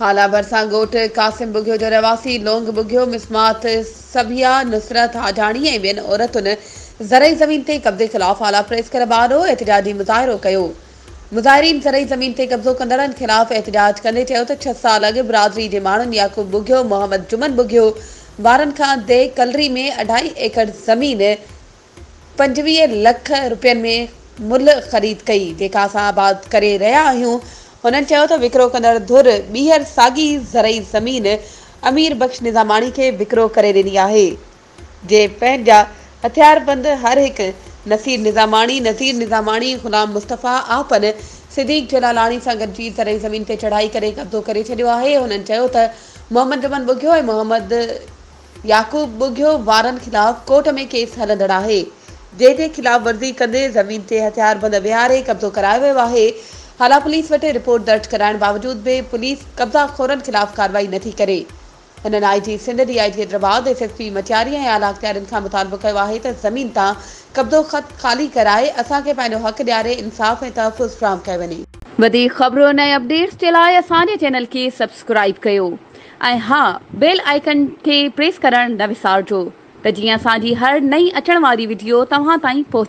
हाला भरसां ॻोठ कासिम बुघियो जो रहवासी लोंग बुघियो मिसमात सबिया नुसरत हाजाणी ऐं ॿियनि औरतुनि ज़रई ज़मीन ते कब्ज़े ख़िलाफ़ आला प्रेस करे ॿारो एतिजाजी मुज़ाहिरो कयो। मुज़ाहिरीन ज़रई ज़मीन ते कब्ज़ो कंदड़नि ख़िलाफ़ एतिजाज कंदे चयो त 6 साल अॻु बिरादरी जे माण्हुनि याकूब बुघियो मोहम्मद जुमन बुघियो वारनि खां दे कलरी में 2.5 एकड़ ज़मीन 25 लख रुपयनि में मुल ख़रीद कई जेका असां आबाद करे रहिया आहियूं। हुननि चयो त विकिरो कंदड़ धुर ॿीहर साॻी ज़रई ज़मीन अमीर बख़्श निज़ामाणी खे विकिरो करे ॾिनी आहे जे पंहिंजा हथियारबंद हर हिकु नज़ीर निज़ामाणी ग़ुलाम मुस्तफ़ा आपन सिद्दीक़ जलालाणी सां गॾिजी ज़रई ज़मीन ते चढ़ाई करे कब्ज़ो करे छॾियो आहे। हुननि चयो त मोहम्मद जुमन बुघियो ऐं मोहम्मद याकूब बुघियो वारनि ख़िलाफ़ कोर्ट में केस हलंदड़ आहे जंहिंजे ख़िलाफ़ वर्ज़ी कंदे ज़मीन ते हथियारबंद विहारे कब्ज़ो करायो वियो आहे। हाला पुलिस वटि रिपोर्ट दर्ज कराइण बावजूद भी पुलिस कब्ज़ा खोरनि ख़िलाफ़ कार्रवाई नथी करे। हिननि IG Sindh DIG Hyderabad SSP Matiari ऐं आला अख़्तियारनि खां मुतालबो कयो आहे त ज़मीन तां कब्ज़ो ख़त खाली कराए असांखे पंहिंजो हक़ ॾियारे इंसाफ़ ऐं तहफ़ुज़ फ़राहम कयो वञे। वधीक ख़बरुनि ऐं अपडेट्स जे लाइ असांजे चैनल खे सब्सक्राइब कयो ऐं हा बेल आइकन खे प्रेस करणु न विसारिजो त जीअं असांजी हर नई अचण वारी वीडियो तव्हां ताईं पहुचे।